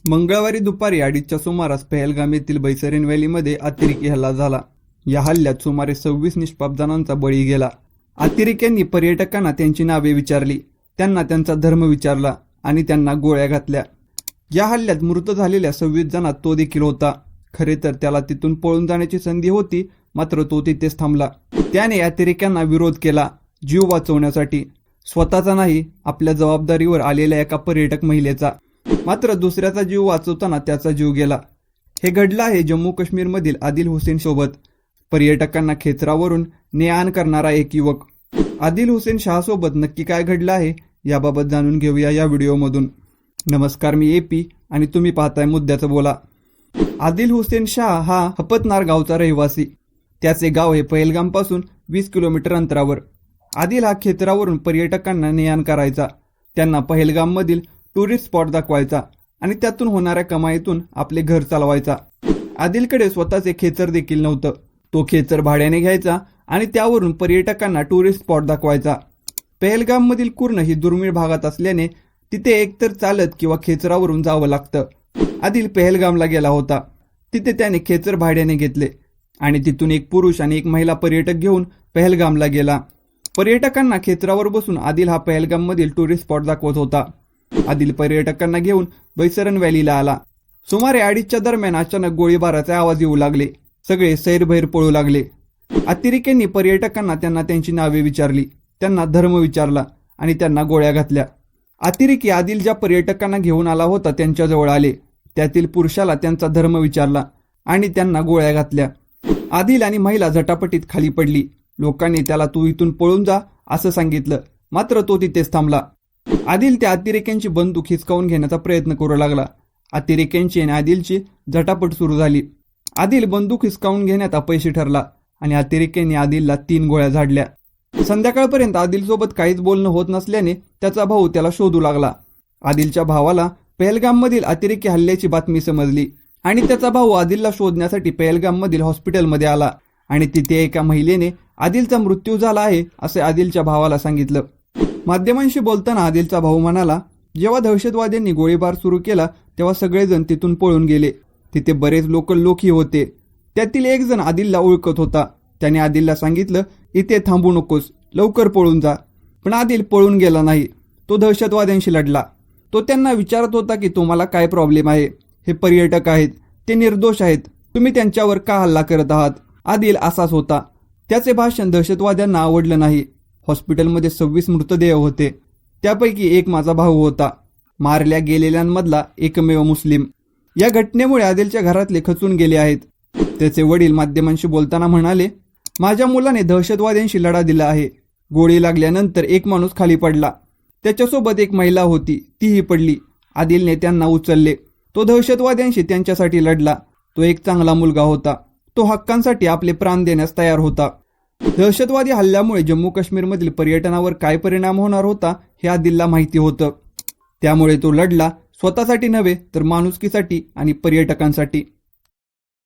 मंगळवारी दुपारी 2:30च्या सुमारास पहलगाम येथील बैसरीन व्हॅलीमध्ये अतिरेकी हल्ला झाला। या हल्ल्यात सुमारे 26 निष्पाप जणांचा बळी गेला। अतिरेक्यांनी पर्यटकांना त्यांची नावे विचारली, त्यांना त्यांचा धर्म विचारला आणि त्यांना गोळ्या घातल्या। या हल्ल्यात मृत झालेल्या 26 जणांत तो देखील होता। खरे तर त्याला तिथून पळून जाण्याची संधी होती, मात्र तो तिथेच थांबला। त्याने अतिरेक्यांना विरोध केला, जीव वाचवण्यासाठी, स्वतःचा नाही, आपल्या जबाबदारीवर आलेल्या एका पर्यटक महिलेचा। मात्र दुसऱ्याचा जीव वाचवताना त्याचा जीव गेला। हे घडलं आहे जम्मू काश्मीरमधील आदिल हुसेन सोबत। पर्यटकांना खेचरावरून ने-आण करणारा एक युवक। आदिल हुसेन शाहसोबत नक्की काय घडलं आहे याबाबत जाणून घेऊया या व्हिडिओमधून। नमस्कार, मी एपी आणि तुम्ही पाहताय मुद्द्याचं बोला। आदिल हुसेन शाह हा हपतनार गावचा रहिवासी। त्याचे गाव हे पहलगामपासून 20 किलोमीटर अंतरावर। आदिल हा खेचरावरून पर्यटकांना ने-आण करायचा, त्यांना पहलगाममधील टुरिस्ट स्पॉट दाखवायचा आणि त्यातून होणाऱ्या कमाईतून आपले घर चालवायचा। आदिलकडे स्वतःचे खेचर देखील नव्हतं। तो खेचर भाड्याने घ्यायचा आणि त्यावरून पर्यटकांना टुरिस्ट स्पॉट दाखवायचा। पहलगाममधील कुर्ण ही दुर्मिळ भागात असल्याने तिथे एकतर चालत किंवा खेचरावरून जावं लागतं। आदिल पहलगामला गेला होता। तिथे त्याने खेचर भाड्याने घेतले आणि तिथून एक पुरुष आणि एक महिला पर्यटक घेऊन पहलगामला गेला। पर्यटकांना खेचरावर बसून आदिल हा पहलगाममधील टुरिस्ट स्पॉट दाखवत होता। आदिल पर्यटकांना घेऊन बैसरन व्हॅलीला आला। सुमारे 2:30च्या दरम्यान अचानक गोळीबाराचे आवाज येऊ लागले। सगळे सैरभैर पळू लागले। अतिरेक्यांनी पर्यटकांना त्यांना त्यांची नावे विचारली, त्यांना धर्म विचारला आणि त्यांना गोळ्या घातल्या। अतिरेकी आदिल ज्या पर्यटकांना घेऊन आला होता त्यांच्याजवळ आले। त्यातील पुरुषाला त्यांचा धर्म विचारला आणि त्यांना गोळ्या घातल्या। आदिल आणि महिला झटापटीत खाली पडली। लोकांनी त्याला तू इथून पळून जा असं सांगितलं, मात्र तो तिथेच थांबला। आदिल त्या अतिरेक्यांची बंदूक हिसकावून घेण्याचा प्रयत्न करू लागला। अतिरेक्यांची आणि आदिलची झटापट सुरू झाली। आदिल बंदूक हिसकावून घेण्यात अपयशी ठरला आणि अतिरेक्यांनी आदिलला 3 गोळ्या झाडल्या। संध्याकाळपर्यंत आदिलसोबत काहीच बोलणं होत नसल्याने त्याचा भाऊ त्याला शोधू लागला। आदिलच्या भावाला पहलगाममधील अतिरेकी हल्ल्याची बातमी समजली आणि त्याचा भाऊ आदिलला शोधण्यासाठी पहलगाममधील हॉस्पिटलमध्ये आला आणि तिथे एका महिलेने आदिलचा मृत्यू झाला आहे असे आदिलच्या भावाला सांगितलं। माध्यमांशी बोलताना आदिलचा भाऊ म्हणाला, जेव्हा दहशतवाद्यांनी गोळीबार सुरू केला तेव्हा सगळेजण तिथून पळून गेले। तिथे बरेच लोकल लोकही होते। त्यातील एक जण आदिलला ओळखत होता। त्याने आदिलला सांगितलं, इथे थांबू नकोस, लवकर पळून जा। पण आदिल पळून गेला नाही। तो दहशतवाद्यांशी लढला। तो त्यांना विचारत होता की तुम्हाला काय प्रॉब्लेम आहे? हे पर्यटक आहेत, ते निर्दोष आहेत, तुम्ही त्यांच्यावर का हल्ला करत आहात? आदिल असाच होता। त्याचे भाषण दहशतवाद्यांना आवडलं नाही। हॉस्पिटलमध्ये 26 मृतदेह होते, त्यापैकी एक माझा भाऊ होता, मारल्या गेलेल्यांमधला एकमेव मुस्लिम। या घटनेमुळे आदिलच्या घरातले खचून गेले आहेत। त्याचे वडील माध्यमांशी बोलताना म्हणाले, माझ्या मुलाने दहशतवाद्यांशी लढा दिला आहे। गोळी लागल्यानंतर एक माणूस खाली पडला, त्याच्यासोबत एक महिला होती, तीही पडली। आदिलने त्यांना उचलले। तो दहशतवाद्यांशी त्यांच्यासाठी लढला। तो एक चांगला मुलगा होता। तो हक्कांसाठी आपले प्राण देण्यास तयार होता। दहशतवादी हल्ल्यामुळे जम्मू काश्मीरमधील पर्यटनावर काय परिणाम होणार होता हे आदिलला माहिती होतं। त्यामुळे तो लढला, स्वतःसाठी नव्हे तर माणुसकीसाठी आणि पर्यटकांसाठी।